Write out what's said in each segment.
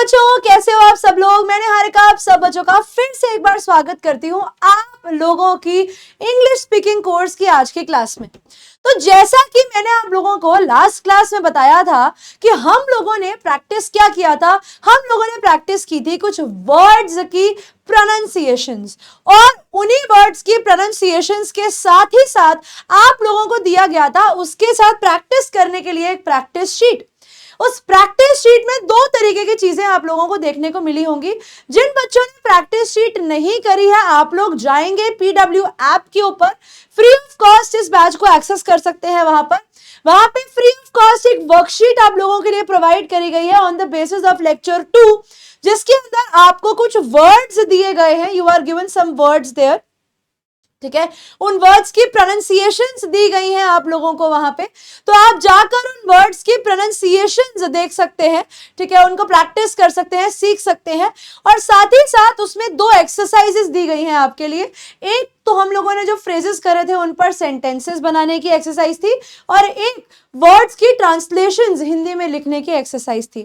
बच्चों, कैसे हो आप सब लोग। मैंने हारिका आप सब बच्चों का फिर से एक बार स्वागत करती हूँ आप लोगों की इंग्लिश स्पीकिंग कोर्स की आज की क्लास में। तो जैसा कि मैंने आप लोगों को लास्ट क्लास में बताया था कि हम लोगों ने प्रैक्टिस क्या किया था, हम लोगों ने प्रैक्टिस की थी कुछ वर्ड्स की प्रोनाउंसिएशंस, और उन्हीं वर्ड्स की प्रोनाउंसिएशंस के साथ ही साथ आप लोगों को दिया गया था उसके साथ प्रैक्टिस करने के लिए एक प्रैक्टिस शीट। उस प्रैक्टिस शीट में दो तरीके की चीजें आप लोगों को देखने को मिली होंगी। जिन बच्चों ने प्रैक्टिस शीट नहीं करी है, आप लोग जाएंगे पीडब्ल्यू ऐप के ऊपर, फ्री ऑफ कॉस्ट इस बैच को एक्सेस कर सकते हैं। वहां पे फ्री ऑफ कॉस्ट एक वर्कशीट आप लोगों के लिए प्रोवाइड करी गई है on the basis of lecture 2, जिसके अंदर आपको कुछ वर्ड्स दिए गए हैं। You are given some words there, ठीक है। उन वर्ड्स की प्रोनाउंसिएशंस दी गई हैं आप लोगों को वहां पे, तो आप जाकर उन वर्ड्स की प्रोनाउंसिएशंस देख सकते हैं, ठीक है, उनको प्रैक्टिस कर सकते हैं, सीख सकते हैं। और साथ ही साथ उसमें दो एक्सरसाइजेस दी गई हैं आपके लिए। एक तो हम लोगों ने जो फ्रेजेस करे थे उन पर सेंटेंसेस बनाने की एक्सरसाइज थी, और एक वर्ड्स की ट्रांसलेशंस हिंदी में लिखने की एक्सरसाइज थी।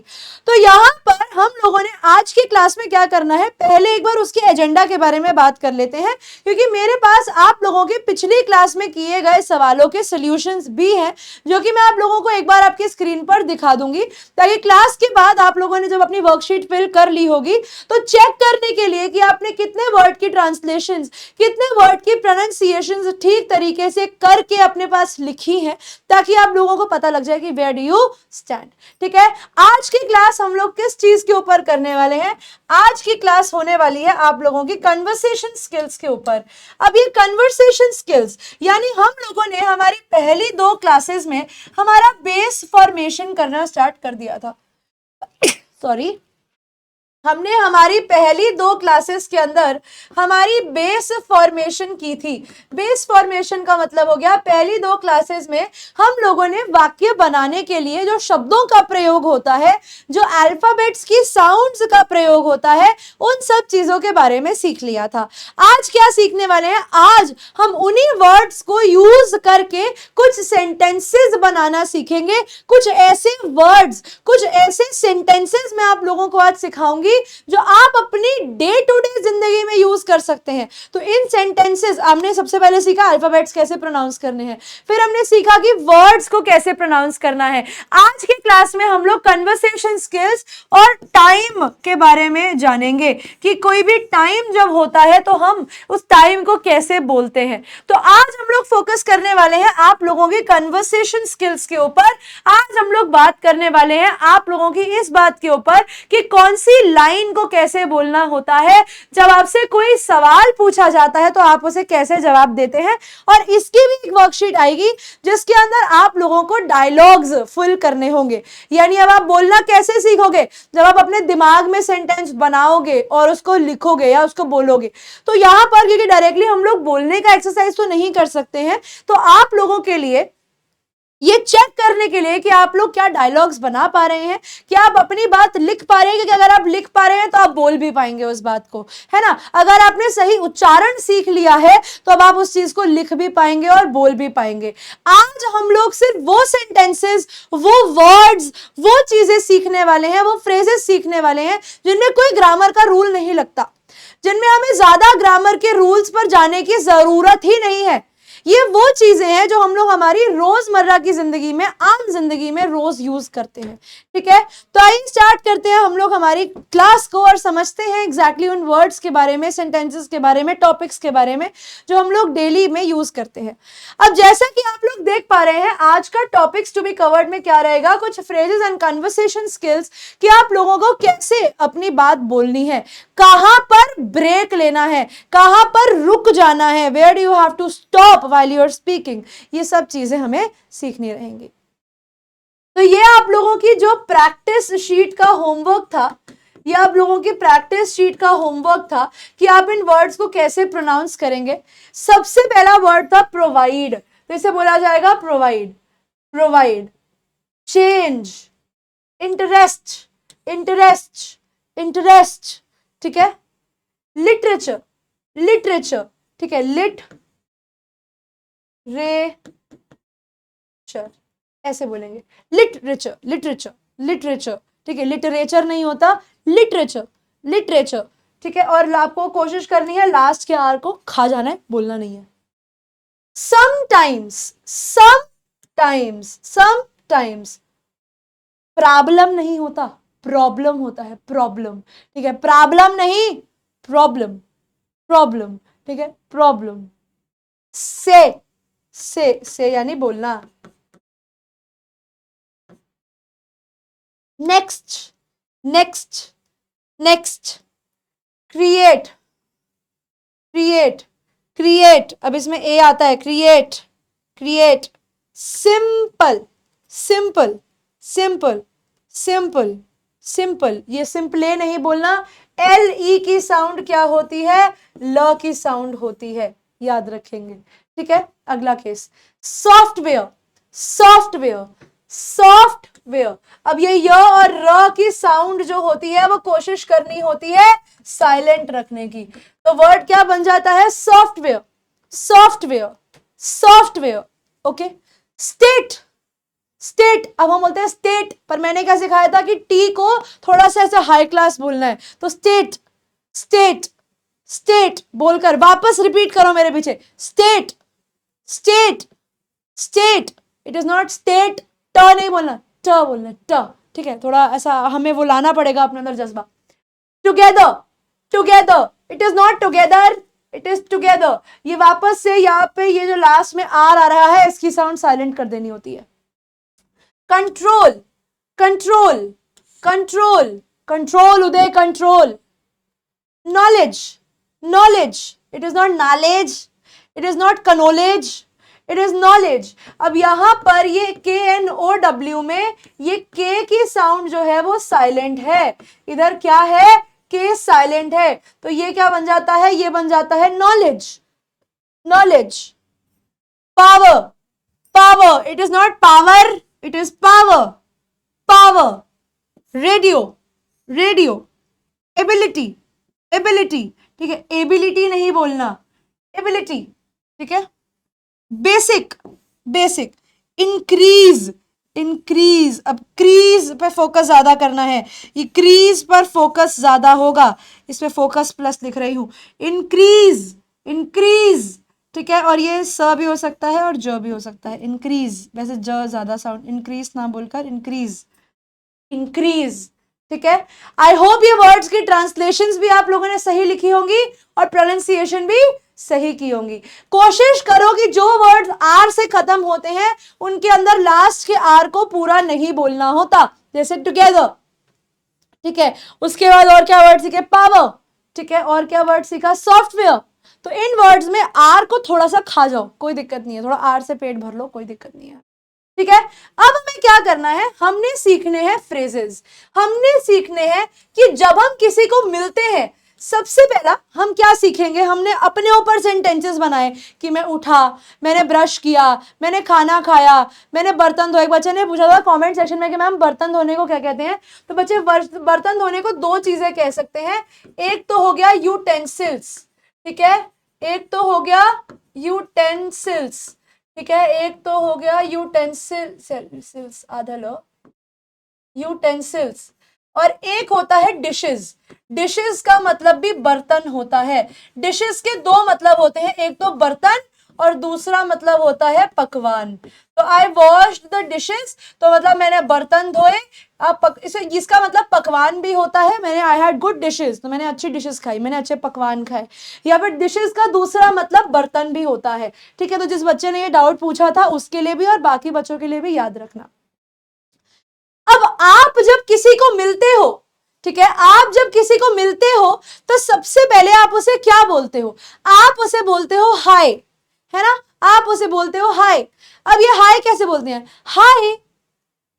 तो यहाँ पर हम लोगों ने आज की क्लास में क्या करना है, पहले एक बार उसके एजेंडा के बारे में बात कर लेते हैं, क्योंकि मेरे पास आप लोगों के पिछली क्लास में किए गए सवालों के सॉल्यूशंस भी हैं, जो कि मैं आप लोगों को एक बार आपकी स्क्रीन पर दिखा दूंगी, ताकि क्लास के बाद आप लोगों ने जब अपनी वर्कशीट फिल कर ली होगी तो चेक करने के लिए कि आपने कितने वर्ड की ट्रांसलेशंस, कितने वर्ड की प्रोनाउंसिएशंस ठीक तरीके से करके अपने पास लिखी है, ताकि आप लोगों को पता लग जाए कि वेयर डू यू स्टैंड। ठीक है, आज की क्लास हम लोग किस चीज के ऊपर करने वाले हैं? आज की क्लास होने वाली है आप लोगों की कन्वर्सेशन स्किल्स के ऊपर। अब ये कन्वर्सेशन स्किल्स यानी हम लोगों ने हमारी पहली दो क्लासेस में हमारा बेस फॉर्मेशन करना स्टार्ट कर दिया था। सॉरी, हमने हमारी पहली दो क्लासेस के अंदर हमारी बेस फॉर्मेशन की थी। बेस फॉर्मेशन का मतलब हो गया, पहली दो क्लासेस में हम लोगों ने वाक्य बनाने के लिए जो शब्दों का प्रयोग होता है, जो अल्फाबेट्स की साउंड्स का प्रयोग होता है, उन सब चीजों के बारे में सीख लिया था। आज क्या सीखने वाले हैं? आज हम उन्हीं वर्ड्स को यूज करके कुछ सेंटेंसेस बनाना सीखेंगे। कुछ ऐसे वर्ड्स, कुछ ऐसे सेंटेंसेस मैं आप लोगों को आज सिखाऊंगी जो आप अपनी डे टू डे जिंदगी में यूज कर सकते हैं। तो इन सेंटेंसेस हमने सबसे पहले सीखा अल्फाबेट्स कैसे प्रोनाउंस करने हैं, फिर हमने सीखा कि वर्ड्स को कैसे प्रोनाउंस करना है। आज की क्लास में हम लोग कन्वर्सेशन स्किल्स और टाइम के बारे में जानेंगे कि कोई भी टाइम जब होता है तो हम उस टाइम को कैसे बोलते हैं। तो आज हम लोग फोकस करने वाले हैं आप लोगों की कन्वर्सेशन स्किल्स के ऊपर। आज हम लोग बात करने वाले हैं आप लोगों की इस बात के ऊपर कि कौन सी लाइन को कैसे बोलना होता है, जब आपसे कोई सवाल पूछा जाता है तो आप उसे कैसे जवाब देते हैं। और इसकी भी एक वर्कशीट आएगी जिसके अंदर आप लोगों को डायलॉग्स फुल करने होंगे। यानी अब आप बोलना कैसे सीखोगे? जब आप अपने दिमाग में सेंटेंस बनाओगे और उसको लिखोगे या उसको बोलोगे। तो यहां पर क्योंकि डायरेक्टली हम लोग बोलने का एक्सरसाइज तो नहीं कर सकते हैं, तो आप लोगों के लिए ये चेक करने के लिए कि आप लोग क्या डायलॉग्स बना पा रहे हैं, क्या आप अपनी बात लिख पा रहे हैं, क्योंकि अगर आप लिख पा रहे हैं तो आप बोल भी पाएंगे उस बात को, है ना। अगर आपने सही उच्चारण सीख लिया है तो अब आप उस चीज को लिख भी पाएंगे और बोल भी पाएंगे। आज हम लोग सिर्फ वो सेंटेंसेस, वो वर्ड्स, वो चीजें सीखने वाले हैं, वो फ्रेजेस सीखने वाले हैं जिनमें कोई ग्रामर का रूल नहीं लगता, जिनमें हमें ज्यादा ग्रामर के रूल्स पर जाने की जरूरत ही नहीं है। ये वो चीजें हैं जो हम लोग हमारी रोजमर्रा की जिंदगी में, आम जिंदगी में रोज यूज करते हैं। ठीक है, तो आइए स्टार्ट करते हैं हम लोग हमारी क्लास को और समझते हैं एग्जैक्टली उन वर्ड्स के बारे में, सेंटेंसेस के बारे में, टॉपिक्स के बारे में जो हम लोग डेली में यूज करते हैं। अब जैसा कि आप लोग देख पा रहे हैं, आज का टॉपिक्स टू बी कवर्ड में क्या रहेगा, कुछ फ्रेजेस एंड कन्वर्सेशन स्किल्स कि आप लोगों को कैसे अपनी बात बोलनी है, कहां पर ब्रेक लेना है, कहां पर रुक जाना है, where do you have to stop while you are speaking. ये सब चीजें हमें सीखनी रहेंगी। तो ये आप लोगों की जो प्रैक्टिस शीट का होमवर्क था, ये आप लोगों की प्रैक्टिस शीट का होमवर्क था कि आप इन वर्ड्स को कैसे प्रोनाउंस करेंगे। सबसे पहला वर्ड था प्रोवाइड, तो इसे बोला जाएगा provide. Provide, change, interest, interest, interest, ठीक है। लिटरेचर, लिटरेचर, ठीक है, लिटरेचर ऐसे बोलेंगे, लिटरेचर, लिटरेचर, लिटरेचर, ठीक है। लिटरेचर नहीं होता, लिटरेचर, लिटरेचर, ठीक है। और आपको कोशिश करनी है लास्ट के आर को खा जाना है, बोलना नहीं है। समटाइम्स, समटाइम्स, समटाइम्स, प्रॉब्लम नहीं होता, प्रॉब्लम होता है, प्रॉब्लम, ठीक है। प्रॉब्लम नहीं, प्रॉब्लम, प्रॉब्लम, ठीक है, प्रॉब्लम। से यानी बोलना। Next, next, next, create, create, create, अब इसमें ए आता है, create, create. Simple, simple, simple, simple, simple, ये सिंपले नहीं बोलना, एल ई की साउंड क्या होती है, ल की साउंड होती है, याद रखेंगे, ठीक है। अगला केस, सॉफ्टवेयर, सॉफ्टवेयर, सॉफ्टवेयर। अब ये य और र की साउंड जो होती है वो कोशिश करनी होती है साइलेंट रखने की, तो वर्ड क्या बन जाता है, software, software, software, okay. State, state, अब हम बोलते हैं स्टेट, पर मैंने क्या सिखाया था कि टी को थोड़ा सा ऐसा हाई क्लास बोलना है, तो स्टेट, स्टेट, स्टेट बोलकर वापस रिपीट करो मेरे पीछे, state, state, state, it is not state, ट नहीं बोलना, ट बोलना, ट, ठीक है। थोड़ा ऐसा हमें वो लाना पड़ेगा अपने अंदर जज्बा। Together, together, it is not together, it is together. ये वापस से यहाँ पे ये जो लास्ट में आर आ रहा है इसकी साउंड साइलेंट कर देनी होती है। कंट्रोल, कंट्रोल, कंट्रोल, कंट्रोल, उदय, control. Knowledge, knowledge, it is not knowledge, it is not knowledge, it is knowledge. अब यहां पर ये KNOW में ये के की साउंड जो है वो साइलेंट है, इधर क्या है, के साइलेंट है, तो ये क्या बन जाता है, ये बन जाता है knowledge, knowledge. Power, power, it is not power, it is power, power. Radio, radio. Ability, ability, ठीक है, एबिलिटी नहीं बोलना, एबिलिटी, ठीक है। Basic, basic. इंक्रीज, इंक्रीज, अब क्रीज पे फोकस ज्यादा करना है, ये क्रीज पर फोकस ज्यादा होगा, इस पे फोकस प्लस लिख रही हूं। इंक्रीज, इंक्रीज, ठीक है। और ये स भी हो सकता है और ज भी हो सकता है, इंक्रीज, वैसे ज ज्यादा साउंड, इंक्रीज ना बोलकर इंक्रीज, इंक्रीज, ठीक है। आई होप ये वर्ड्स की ट्रांसलेशंस भी आप लोगों ने सही लिखी होंगी और प्रोनाउंसिएशन भी सही की होंगी। कोशिश करो कि जो वर्ड्स आर से खत्म होते हैं उनके अंदर लास्ट के आर को पूरा नहीं बोलना होता, जैसे टुगेदर, ठीक है। उसके बाद और क्या वर्ड सीखे, पावर, ठीक है। और क्या वर्ड सीखा, सॉफ्टवेयर। तो इन वर्ड्स में आर को थोड़ा सा खा जाओ, कोई दिक्कत नहीं है, थोड़ा आर से पेट भर लो, कोई दिक्कत नहीं है, ठीक है। अब हमें क्या करना है, हमने सीखने हैं फ्रेजेस, हमने सीखने हैं कि जब हम किसी को मिलते हैं सबसे पहला हम क्या सीखेंगे, हमने अपने ऊपर सेंटेंसेस बनाए कि मैं उठा, मैंने ब्रश किया, मैंने खाना खाया, मैंने बर्तन धोए। एक बच्चे ने पूछा था कमेंट सेक्शन में कि मैम बर्तन धोने को क्या कहते हैं, तो बच्चे बर्तन धोने को दो चीजें कह सकते हैं, एक तो हो गया यूटेंसिल्स, ठीक है, एक तो हो गया यूटेंसिल्स, ठीक है, एक तो हो गया यूटेंसिल्स, आधा लो, यूटेंसिल्स, और एक होता है डिशेस। डिशेस का मतलब भी बर्तन होता है। डिशेस के दो मतलब होते हैं, एक तो बर्तन और दूसरा मतलब होता है पकवान। तो आई वॉश्ड द डिशेस, तो मतलब मैंने बर्तन धोए। इसे इसका मतलब पकवान भी होता है, मैंने आई हैड गुड डिशेस, तो मैंने अच्छी डिशेस खाई, मैंने अच्छे पकवान खाए। या फिर डिशेस का दूसरा मतलब बर्तन भी होता है, ठीक है। तो जिस बच्चे ने ये डाउट पूछा था उसके लिए भी और बाकी बच्चों के लिए भी याद रखना। अब आप जब किसी को मिलते हो, ठीक है, आप जब किसी को मिलते हो तो सबसे पहले आप उसे क्या बोलते हो, आप उसे बोलते हो हाय, है ना, आप उसे बोलते हो हाय। अब ये हाय कैसे बोलते हैं, hi,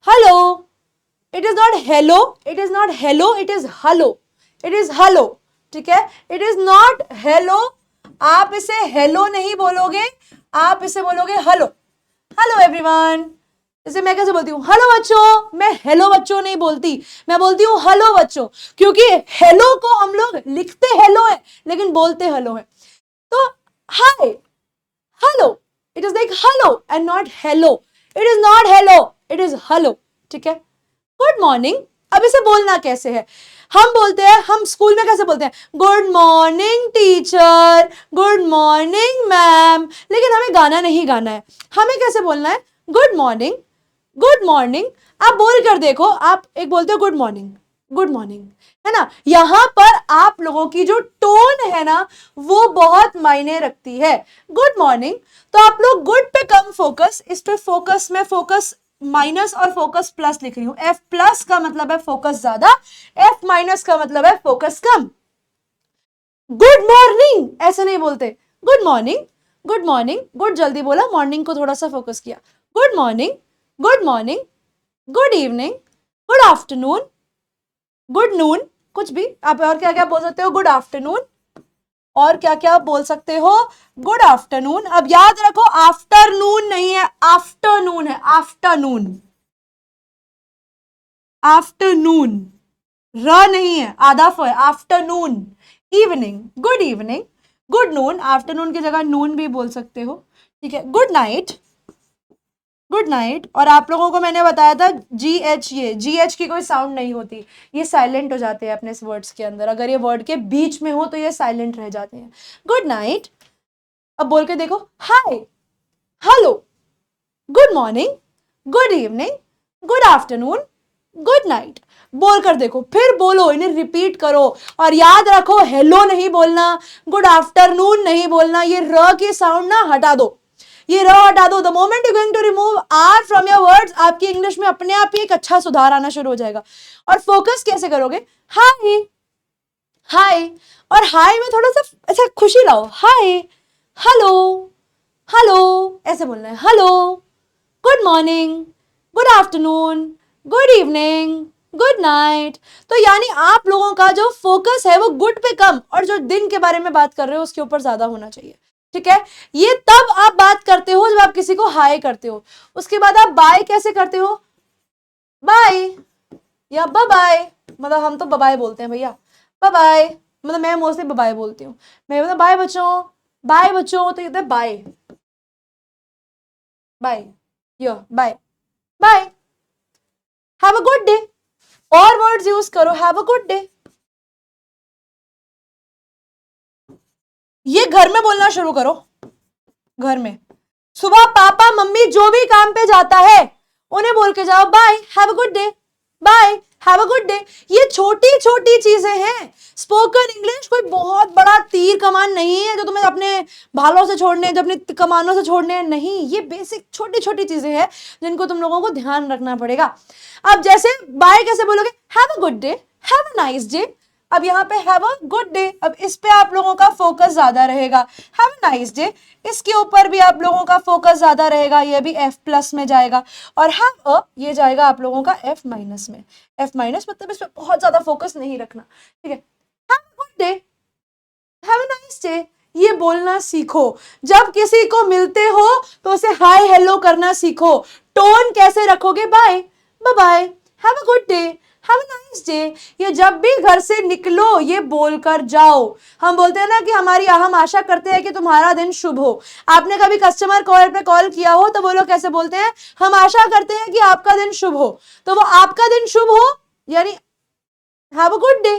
hello, it is not hello, it is not hello, it is hello, it is hello, ठीक है, इट इज नॉट हेलो। आप इसे हेलो नहीं बोलोगे, आप इसे बोलोगे हेलो, हेलो एवरीवन। जैसे मैं कैसे बोलती हूँ, हेलो बच्चों, मैं हेलो बच्चों नहीं बोलती, मैं बोलती हूँ हेलो बच्चों, क्योंकि हेलो को हम लोग लिखते हेलो है लेकिन बोलते हेलो है। तो hi, hello, it is like hello and not hello, it is not hello, it is hello, ठीक है। गुड मॉर्निंग, अब इसे बोलना कैसे है, हम बोलते हैं, हम स्कूल में कैसे बोलते हैं, good morning teacher, good morning ma'am, लेकिन हमें गाना नहीं गाना है, हमें कैसे बोलना है, गुड मॉर्निंग, गुड मॉर्निंग। आप बोल कर देखो, आप एक बोलते हो गुड मॉर्निंग, गुड मॉर्निंग, है ना। यहां पर आप लोगों की जो टोन है ना वो बहुत मायने रखती है। गुड मॉर्निंग, तो आप लोग गुड पे कम फोकस, इस पे फोकस में फोकस माइनस और फोकस प्लस लिख रही हूं। एफ प्लस का मतलब है फोकस ज्यादा, एफ माइनस का मतलब है फोकस कम। गुड मॉर्निंग ऐसे नहीं बोलते, good morning, good morning, good जल्दी बोला, मॉर्निंग को थोड़ा सा फोकस किया। Good morning, good morning, good evening, good afternoon, good नून, कुछ भी आप और क्या क्या बोल सकते हो, गुड आफ्टरनून, और क्या क्या बोल सकते हो, गुड आफ्टरनून। अब याद रखो आफ्टरनून नहीं है, आफ्टरनून है, आफ्टरनून, आफ्टरनून, र नहीं है, आधा फ है, afternoon. Evening, good evening, good noon, afternoon की जगह नून भी बोल सकते हो, ठीक है। Good night, good night. और आप लोगों को मैंने बताया था जी एच, ये जी एच की कोई साउंड नहीं होती, ये साइलेंट हो जाते हैं अपने वर्ड्स के अंदर, अगर ये वर्ड के बीच में हो तो ये साइलेंट रह जाते हैं। Good night. अब बोल के देखो, hi, hello, good morning, good evening, good afternoon, good night. बोल कर देखो, फिर बोलो, इन्हें रिपीट करो। और याद रखो हेलो नहीं बोलना, गुड आफ्टरनून नहीं बोलना, ये र की साउंड ना हटा दो, ये र हटा दो। The moment you going to remove r from your words, आपकी इंग्लिश में अपने आप ही एक अच्छा सुधार आना शुरू हो जाएगा। और फोकस कैसे करोगे, हाय, हाय, और हाय में थोड़ा सा ऐसा खुशी लाओ, हाय, हेलो, हेलो, ऐसे बोलना है, hello, good morning, good afternoon, good evening, good night. तो यानी आप लोगों का जो फोकस है वो गुड पे कम और जो दिन के बारे में बात कर रहे हो उसके ऊपर ज्यादा होना चाहिए, ठीक है। ये तब आप बात करते हो जब आप किसी को हाय करते हो। उसके बाद आप बाय कैसे करते हो, बाय या बाय, मतलब हम तो बाय बोलते हैं भैया, बाय, मतलब मैं मोस्टली बाय बोलती हूँ, मैं बोलता बाय बच्चों, बाय बच्चों, तो कहते हैं bye, bye, yo bye, bye, have a good day. और वर्ड्स यूज करो, हैव अ गुड डे। ये घर में बोलना शुरू करो, घर में सुबह पापा मम्मी जो भी काम पे जाता है उन्हें बोल के जाओ, bye, have a good day, bye, have a good day. ये छोटी छोटी चीजें हैं। स्पोकन इंग्लिश कोई बहुत बड़ा तीर कमान नहीं है जो तुम्हें अपने भालों से छोड़ने, जो अपने कमानों से छोड़ने हैं, नहीं, ये बेसिक छोटी छोटी चीजें हैं जिनको तुम लोगों को ध्यान रखना पड़ेगा। अब जैसे बाय कैसे बोलोगे, have a good day, have a nice day. अब यहाँ पे हैव अ गुड डे, अब इस पे आप लोगों का फोकस ज्यादा रहेगा। हैव अ नाइस डे, इसके ऊपर भी आप लोगों का फोकस ज्यादा रहेगा, ये भी एफ प्लस में जाएगा। और हैव अ, ये जाएगा आप लोगों का एफ माइनस में। एफ माइनस मतलब इस पे बहुत ज्यादा फोकस नहीं रखना, ठीक है। Have a good day, have a nice day, ये बोलना सीखो। जब किसी को मिलते हो तो उसे हाय हेलो करना सीखो। टोन कैसे रखोगे, bye, bye, have a good day, have a nice day. ये जब भी घर से निकलो ये बोलकर जाओ। हम बोलते हैं ना कि हम आशा करते हैं कि तुम्हारा दिन शुभ हो। आपने कभी कस्टमर केयर पे कॉल किया हो तो वो लोग कैसे बोलते हैं, हम आशा करते हैं कि आपका दिन शुभ हो। तो वो आपका दिन शुभ हो यानी have a good day,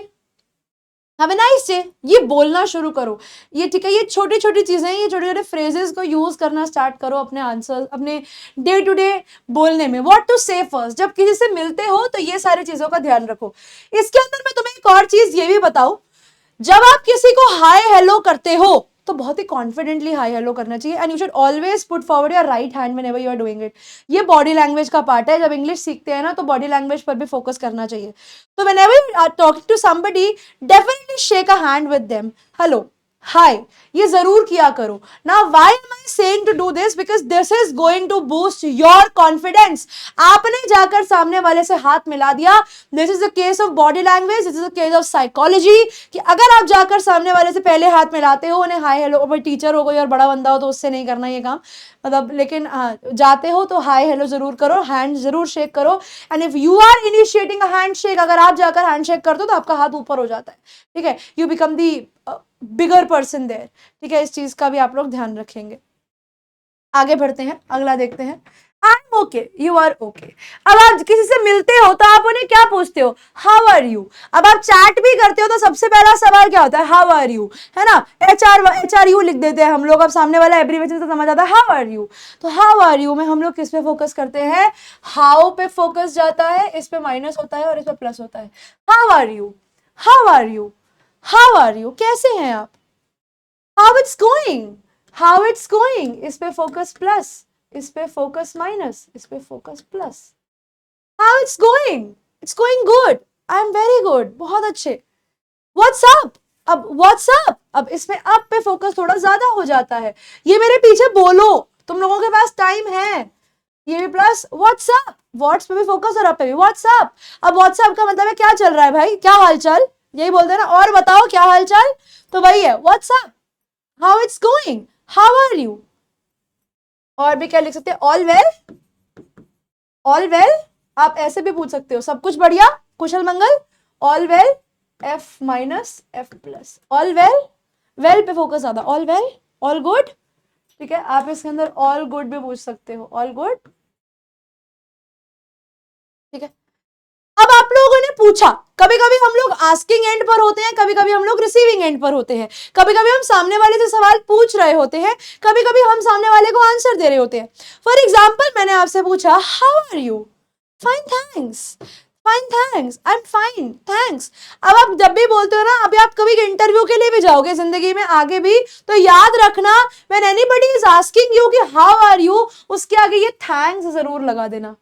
have a nice day, ये बोलना शुरू करो। ये ठीक है, ये छोटी छोटी चीजें हैं, ये छोटे छोटे फ्रेजेस को यूज करना स्टार्ट करो अपने आंसर, अपने डे टू डे बोलने में। व्हाट टू से फर्स्ट, जब किसी से मिलते हो तो ये सारी चीजों का ध्यान रखो। इसके अंदर मैं तुम्हें एक और चीज ये भी बताऊं, जब आप किसी को हाय हेलो करते हो तो बहुत ही कॉन्फिडेंटली हाय हेलो करना चाहिए। And you should always put forward your right hand whenever you are doing it. ये बॉडी लैंग्वेज का पार्ट है, जब इंग्लिश सीखते हैं ना तो बॉडी लैंग्वेज पर भी फोकस करना चाहिए। तो whenever you are talking to somebody, definitely shake a hand with them, hello, hi, ये जरूर किया करो ना। Why am I saying to do this, because this is going to boost your confidence. आपने जाकर सामने वाले से हाथ मिला दिया, this is the case of body language, this is the case of psychology, कि अगर आप जाकर सामने वाले से पहले हाथ मिलाते हो, उन्हें हाय हेलो, भाई टीचर हो कोई और बड़ा बंदा हो तो उससे नहीं करना ये काम, मतलब, लेकिन जाते हो तो हाय हेलो जरूर करो, हैंड जरूर शेक करो। And if you are initiating a handshake, अगर आप जाकर हैंड शेक करते हो तो आपका हाथ ऊपर हो जाता है, ठीक है, you become the bigger person there, ठीक है। इस चीज का भी आप लोग ध्यान रखेंगे। आगे बढ़ते हैं, अगला देखते हैं। I am okay, you are okay. अब आप किसी से मिलते हो तो आप उन्हें क्या पूछते हो, हाउ आर यू। अब आप चैट भी करते हो तो सबसे पहला सवाल क्या होता है, हाउ आर यू, है ना। एच आर यू लिख देते हैं हम लोग, अब सामने वाला एब्रीवेशन से समझ आता है हाउ आर यू। तो हाउ आर यू में हम लोग किस पे फोकस करते हैं, हाउ पे फोकस जाता है, इस पे माइनस होता है और इस पे प्लस होता है। How are you, how are you, how are you, कैसे हैं आप। How it's going, how it's going, इस पे फोकस प्लस, इस पे फोकस माइनस, इस पे focus plus. How it's going, it's going good, I am very good, बहुत अच्छे। व्हाट्स अप, अब व्हाट्स अप, अब इसमें अप पे फोकस थोड़ा ज्यादा हो जाता है, ये मेरे पीछे बोलो, तुम लोगों के पास टाइम है, ये भी प्लस व्हाट्सअप, व्हाट्स पे भी फोकस और अप पे भी व्हाट्सअप। अब व्हाट्सअप का मतलब है क्या चल रहा है भाई, क्या हालचाल, यही बोलते हैं ना, और बताओ क्या हालचाल, तो वही है what's up. How it's going, how are you. और भी क्या लिख सकते हैं, ऑल वेल, ऑल वेल, आप ऐसे भी पूछ सकते हो, सब कुछ बढ़िया, कुशल मंगल, all well, F minus F plus, all well, well पे फोकस ज्यादा, ऑल वेल, ऑल गुड, ठीक है। आप इसके अंदर ऑल गुड भी पूछ सकते हो, ऑल गुड, ठीक है। अब आप लोगों ने पूछा, कभी कभी हम लोग आस्किंग एंड पर होते हैं, कभी कभी हम लोग रिसीविंग एंड पर होते हैं, कभी कभी हम सामने वाले से सवाल पूछ रहे होते हैं, कभी कभी हम सामने वाले को आंसर दे रहे होते हैं। फॉर एग्जाम्पल मैंने आपसे पूछा how are you, fine thanks, fine thanks, I am fine thanks. अब आप जब भी बोलते हो ना, अभी आप कभी इंटरव्यू के लिए भी जाओगे जिंदगी में आगे भी, तो याद रखना when anybody is asking you कि हाउ आर यू, उसके आगे ये थैंक्स जरूर लगा देना,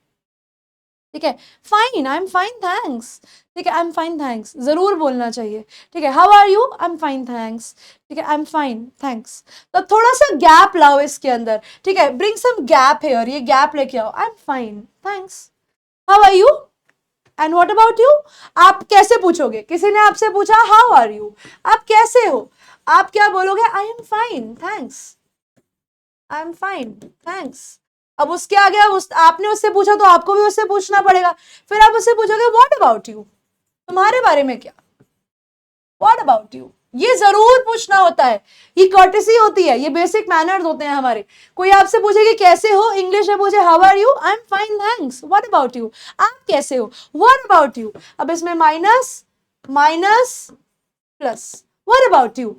ठीक है। Fine, I am fine thanks, ठीक है, आई एम फाइन थैंक्स जरूर बोलना चाहिए, ठीक है। How are you, I am fine thanks, ठीक है, आई एम फाइन थैंक्स। तो थोड़ा सा गैप लाओ इसके अंदर, ठीक है, ब्रिंग सम गैप हियर, ये गैप लेके आओ, I am fine thanks, how are you, and what about you. आप कैसे पूछोगे, किसी ने आपसे पूछा हाउ आर यू, आप कैसे हो, आप क्या बोलोगे, आई am fine thanks, I am fine thanks. अब उसके आगे आपने उससे पूछा तो आपको भी उससे पूछना पड़ेगा, फिर आप उससे पूछोगे व्हाट अबाउट यू, तुम्हारे बारे में क्या, व्हाट अबाउट यू, ये जरूर पूछना होता है, ये कर्टेसी होती है, ये बेसिक मैनर्स होते हैं हमारे। कोई आपसे पूछे कि कैसे हो, इंग्लिश में पूछे how are you, I am fine thanks, what about you, आप कैसे हो, व्हाट अबाउट यू। अब इसमें minus minus plus, what about you.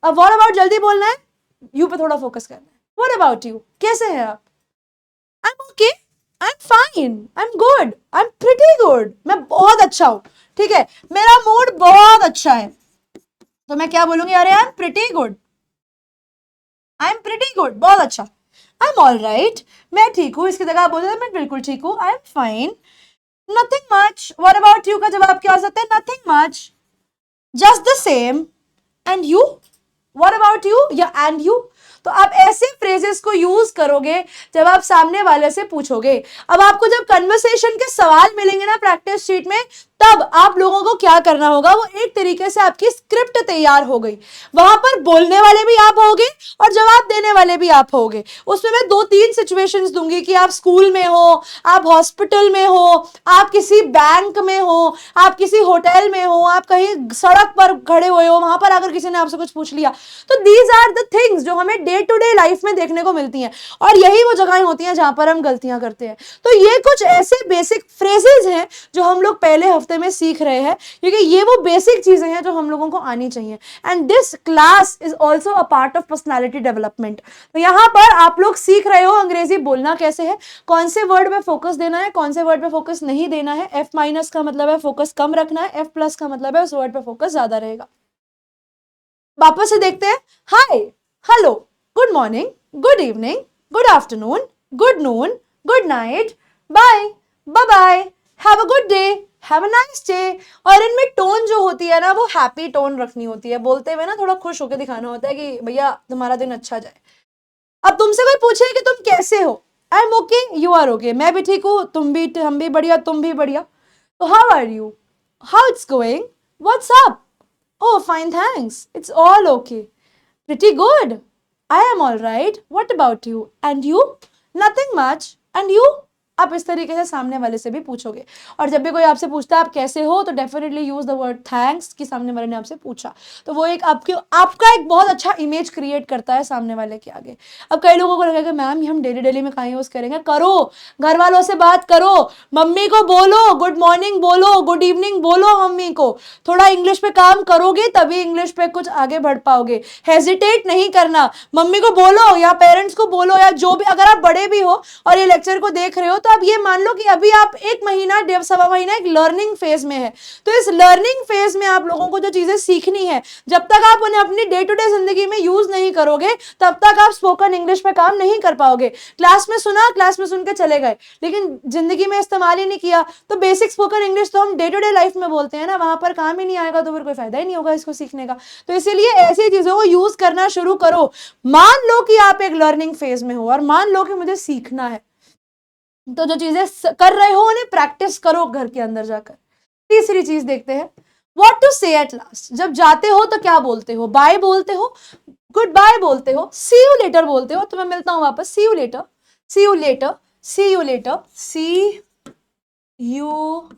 अब व्हाट अबाउट जल्दी बोलना है, यू पे थोड़ा फोकस करना है, व्हाट अबाउट यू, कैसे हैं आप, आई am okay, I am fine, I am good, I am pretty good, मैं बहुत अच्छा हूं, ठीक है, मेरा मूड बहुत अच्छा है, तो मैं क्या बोलूंगी, अरे I am pretty good, I am pretty good, बहुत अच्छा। आई एम ऑल राइट, मैं ठीक हूं, इसकी जगह आप बोल, मैं बिल्कुल ठीक हूं, आई am fine, nothing much. What about you का जवाब क्या हो सकता है, nothing much, just the same, and you, what about you या एंड यू। तो आप ऐसे फ्रेजेस को यूज करोगे जब आप सामने वाले से पूछोगे। अब आपको जब कन्वर्सेशन के सवाल मिलेंगे ना प्रैक्टिस शीट में, तब आप लोगों को क्या करना होगा, वो एक तरीके से आपकी स्क्रिप्ट तैयार हो गई, वहां पर बोलने वाले भी आप होगे और जवाब देने वाले भी आप होगे। उसमें मैं 2-3 सिचुएशंस दूंगी कि आप स्कूल में हो, आप हॉस्पिटल में हो, आप किसी बैंक में हो, आप किसी होटल में हो, आप कहीं सड़क पर खड़े हुए हो, वहां पर अगर किसी ने आपसे कुछ पूछ लिया, तो दीज आर द थिंग्स जो हमें डे टू डे लाइफ में देखने को मिलती हैं, और यही वो जगहें होती हैं जहां पर हम गलतियां करते हैं। तो ये कुछ ऐसे बेसिक फ्रेजेस हैं जो हम लोग पहले हफ्ते में सीख रहे हैं, क्योंकि ये वो बेसिक चीजें हैं जो हम लोगों को आनी चाहिए। And this class is also a part of personality development. तो यहां पर आप लोग सीख रहे हो अंग्रेजी बोलना कैसे है, कौन से वर्ड पे फोकस देना है, कौन से वर्ड पे फोकस नहीं देना है। एफ माइनस का मतलब है फोकस कम रखना है, एफ प्लस का मतलब है उस वर्ड पे फोकस ज्यादा रहेगा। वापस से देखते हैं, hi, hello, good morning, good evening, good afternoon, good noon, good night, bye, bye bye, have a good day, have a nice day. और इनमें टोन जो होती है ना, वो हैप्पी टोन रखनी होती है, बोलते हुए ना थोड़ा खुश होकर दिखाना होता है कि भैया तुम्हारा दिन अच्छा जाए। अब तुमसे कोई पूछे कि तुम कैसे हो, I am okay, you are okay, मैं भी ठीक हूँ, तुम भी, हम भी बढ़िया, तुम भी बढ़िया। तो how are you, how it's going, what's up, oh fine thanks, it's all okay, pretty good, I am all right, what about you, and you, nothing much, and you, आप इस तरीके से सामने वाले से भी पूछोगे। और जब भी कोई आपसे पूछता है आप कैसे हो, तो definitely use the word thanks, कि सामने वाले ने आपसे पूछा। तो वो एक आपका एक बहुत अच्छा इमेज क्रिएट करता है सामने वाले के आगे। अब कई लोगों को लगेगा मैम ये हम डेली में कहाँ यूज करेंगे, करो, घर वालों से बात करो, मम्मी को बोलो गुड मॉर्निंग बोलो, गुड इवनिंग बोलो मम्मी को, थोड़ा इंग्लिश पे काम करोगे तभी इंग्लिश पे कुछ आगे बढ़ पाओगे। हेजिटेट नहीं करना, मम्मी को बोलो या पेरेंट्स को बोलो, या जो भी, अगर आप बड़े भी हो और ये लेक्चर को देख रहे हो तो आप ये मान लो कि अभी आप 1 महीना 1.5 महीना एक लर्निंग फेज में है। तो इस लर्निंग फेज में आप लोगों को जो चीजें सीखनी है, जब तक आप उन्हें अपनी डे टू डे जिंदगी में यूज नहीं करोगे तब तक आप स्पोकन इंग्लिश पे काम नहीं कर पाओगे। क्लास में सुना, क्लास में सुन के चले गए, लेकिन जिंदगी में इस्तेमाल ही नहीं किया, तो बेसिक स्पोकन इंग्लिश तो हम डे टू डे लाइफ में बोलते हैं ना, वहां पर काम ही नहीं आएगा, तो फिर कोई फायदा ही नहीं होगा इसको सीखने का। तो इसीलिए ऐसी चीजों को यूज करना शुरू करो। मान लो कि आप एक लर्निंग फेज में हो और मान लो कि मुझे सीखना है, तो जो चीजें कर रहे हो उन्हें प्रैक्टिस करो घर के अंदर जाकर। तीसरी चीज देखते हैं, व्हाट टू से एट लास्ट। जब जाते हो तो क्या बोलते हो, बाय बोलते हो, गुड बाय बोलते हो, सी यू लेटर बोलते हो, तो मैं मिलता हूं वापस, see you later, see you later, see you later, see you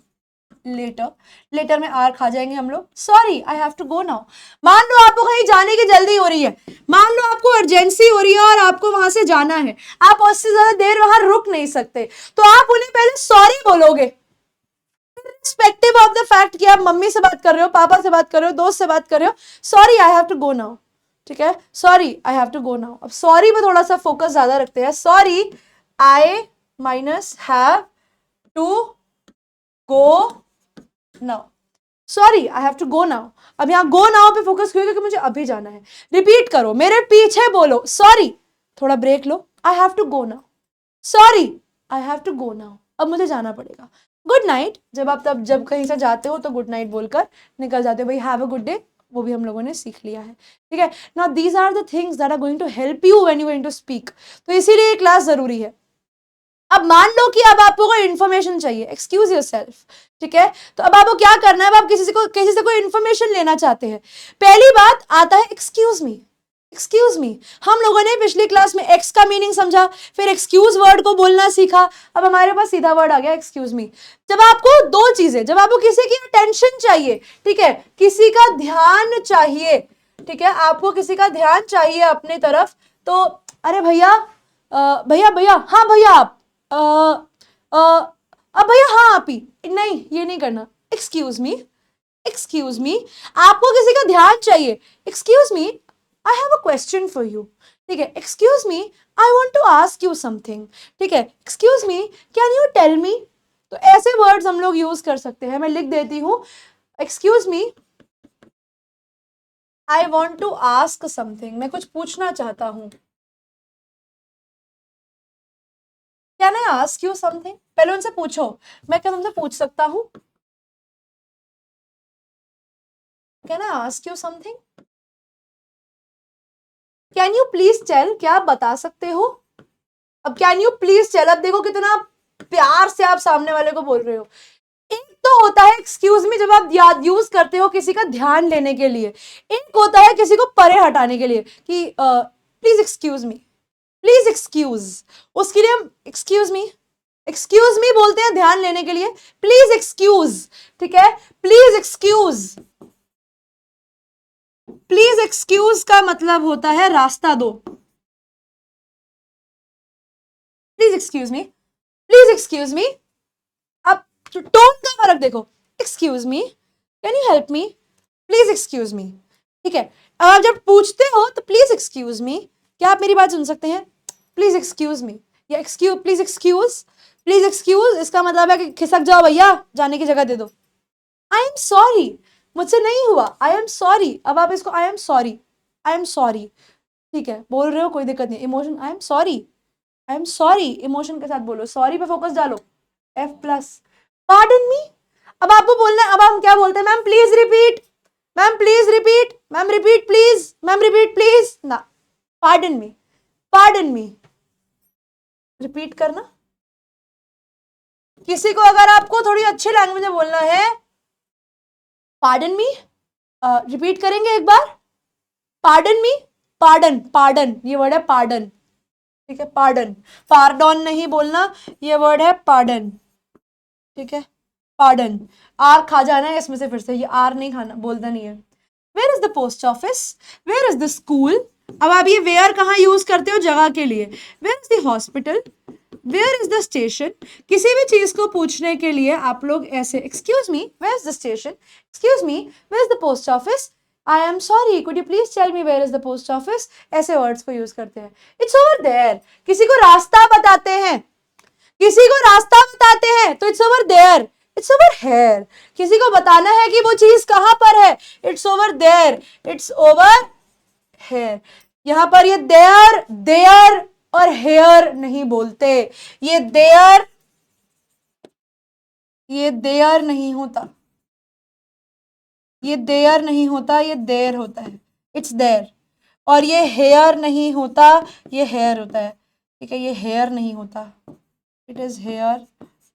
later, later में आर खा जाएंगे हम लोग, sorry I have to go now. मान लो आपको कहीं जाने की जल्दी हो रही है, मान लो आपको अर्जेंसी हो रही है और आपको वहां से जाना है, आप उससे ज्यादा देर वहां रुक नहीं सकते, तो आप उन्हें पहले सॉरी बोलोगे, रिस्पेक्टिव ऑफ द फैक्ट कि आप मम्मी से बात कर रहे हो, पापा से बात कर रहे हो, दोस्त से बात कर रहे हो, sorry I have to go now, ठीक है, sorry I have to go now. अब सॉरी में थोड़ा सा फोकस ज्यादा रखते हैं, sorry I minus have to go now, sorry I have to go now. अब यहाँ गो नाउ पे फोकस क्यों, क्योंकि मुझे अभी जाना है। रिपीट करो, मेरे पीछे बोलो, सॉरी, थोड़ा ब्रेक लो, I have to go now, sorry I have to go now, अब मुझे जाना पड़ेगा। गुड नाइट, जब कहीं से जाते हो तो गुड नाइट बोलकर निकल जाते हो, भाई हैव अ गुड डे, वो भी हम लोगों ने सीख लिया है, ठीक है। Now these are the things that are going to help you when you going to speak. तो इसीलिए ये क्लास जरूरी है। अब मान लो कि अब आपको कोई इन्फॉर्मेशन चाहिए, एक्सक्यूज योरसेल्फ, ठीक है, तो अब आपको क्या करना है, अब आप किसी से कोई इन्फॉर्मेशन लेना चाहते हैं, पहली बात आता है एक्सक्यूज मी, एक्सक्यूज मी। हम लोगों ने पिछली क्लास में एक्स का मीनिंग समझा, फिर एक्सक्यूज वर्ड को बोलना सीखा, अब हमारे पास सीधा वर्ड आ गया एक्सक्यूज मी। जब आपको दो चीजें, जब आपको किसी की अटेंशन चाहिए, ठीक है, किसी का ध्यान चाहिए, ठीक है, आपको किसी का ध्यान चाहिए अपनी तरफ, तो अरे भैया, भैया भैया, हाँ भैया आप, अब भैया हाँ आप ही, नहीं ये नहीं करना, एक्सक्यूज मी, एक्सक्यूज मी। आपको किसी का ध्यान चाहिए, excuse me I have a question for you, ठीक है, excuse me I want to ask you something, ठीक है, excuse me can you tell me. तो ऐसे वर्ड्स हम लोग यूज कर सकते हैं। मैं लिख देती हूं, excuse me I want to ask something, मैं कुछ पूछना चाहता हूं, can I ask you something. पहले उनसे पूछो, मैं क्या तुमसे पूछ सकता हूं, can I ask you something, can you please tell, क्या आप बता सकते हो। अब कैन यू प्लीज टेल, अब देखो कितना प्यार से आप सामने वाले को बोल रहे हो। एक तो होता है एक्सक्यूज मी जब आप याद यूज करते हो किसी का ध्यान लेने के लिए, एक होता है किसी को परे हटाने के लिए कि please excuse me, please excuse, उसके लिए हम एक्सक्यूज मी बोलते हैं ध्यान लेने के लिए, प्लीज एक्सक्यूज, ठीक है, प्लीज एक्सक्यूज, प्लीज एक्सक्यूज का मतलब होता है रास्ता दो, please excuse me, please excuse me. अब टोन का फर्क देखो, excuse me, can you help me, please excuse me, ठीक है। अब आप जब पूछते हो तो प्लीज एक्सक्यूज मी, क्या आप मेरी बात सुन सकते हैं, प्लीज एक्सक्यूज मी, या excuse, please excuse, please excuse, इसका मतलब है कि खिसक जाओ भैया, जाने की जगह दे दो। आई एम सॉरी, मुझसे नहीं हुआ, आई एम सॉरी। अब आप इसको आई am sorry, I am sorry, ठीक है, बोल रहे हो कोई दिक्कत नहीं, emotion I am sorry, I am sorry, emotion के साथ बोलो, सॉरी पे फोकस डालो, F+। पार्डन मी, अब आपको बोलना है, अब हम क्या बोलते हैं, ma'am please repeat, ma'am please repeat, ma'am repeat please, ma'am repeat please ना, pardon me, pardon me, repeat करना। किसी को अगर आपको थोड़ी अच्छी लैंग्वेज में बोलना है, पार्डन मी, रिपीट करेंगे एक बार, पार्डन मी, पार्डन, पार्डन ये वर्ड है पार्डन, ठीक है, पार्डन, पार्डन नहीं बोलना, ये वर्ड है पार्डन, ठीक है, पार्डन, आर खा जाना है इसमें से फिर से, ये आर नहीं खाना, बोलना नहीं है। Where is the post office, where is the school, अब आप ये वेयर कहाँ यूज करते हो, जगह के लिए, where is the hospital, where is the station, किसी भी चीज को पूछने के लिए आप लोग ऐसे, excuse me where is the station, excuse me where is the post office, I am sorry could you please tell me where is the post office, ऐसे वर्ड्स को यूज करते हैं। इट्स ओवर देयर, किसी को रास्ता बताते हैं, किसी को रास्ता बताते हैं तो it's over there, it's over here, किसी को बताना है कि वो चीज कहां पर है, it's over there, it's over here. यहां पर ये देयर, देयर और हेयर नहीं बोलते, ये देयर नहीं होता, ये देयर नहीं होता, ये देयर होता है, इट्स देयर। और ये हेयर नहीं होता, ये हेयर होता है, ठीक है, ये हेयर नहीं होता, इट इज हेयर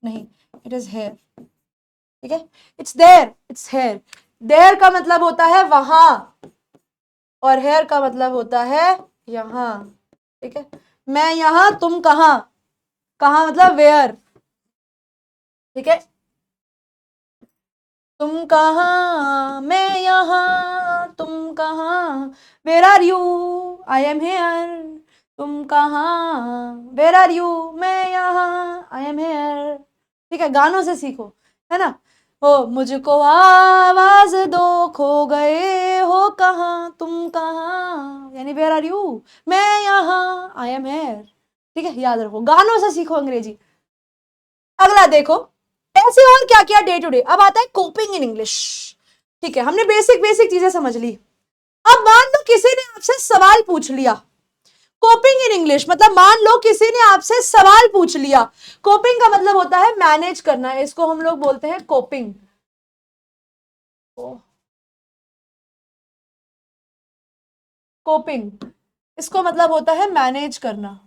नहीं, इट इज हेयर, ठीक है, it's there, it's here. There का मतलब होता है वहां और हेयर का मतलब होता है यहां, ठीक है, मैं यहां तुम कहां, कहां मतलब वेयर, ठीक है, तुम कहां मैं यहां तुम कहां, where are you I am here, तुम कहां वेयर आर यू मैं यहां आई एम हेयर, ठीक है, गानों से सीखो, है ना, ओ मुझको आवाज दो खो गए हो कहां तुम कहां, यानी वेयर आर यू, मैं यहां आई एम हेयर, ठीक है, याद रखो, गानों से सीखो अंग्रेजी। अगला देखो, ऐसे और क्या क्या डे टू डे, अब आता है कोपिंग इन इंग्लिश, ठीक है, हमने बेसिक बेसिक चीजें समझ ली। अब मान लो किसी ने आपसे सवाल पूछ लिया, कोपिंग इन इंग्लिश मतलब मान लो किसी ने आपसे सवाल पूछ लिया, कोपिंग का मतलब होता है मैनेज करना, इसको हम लोग बोलते हैं कोपिंग, कोपिंग, इसको मतलब होता है मैनेज करना,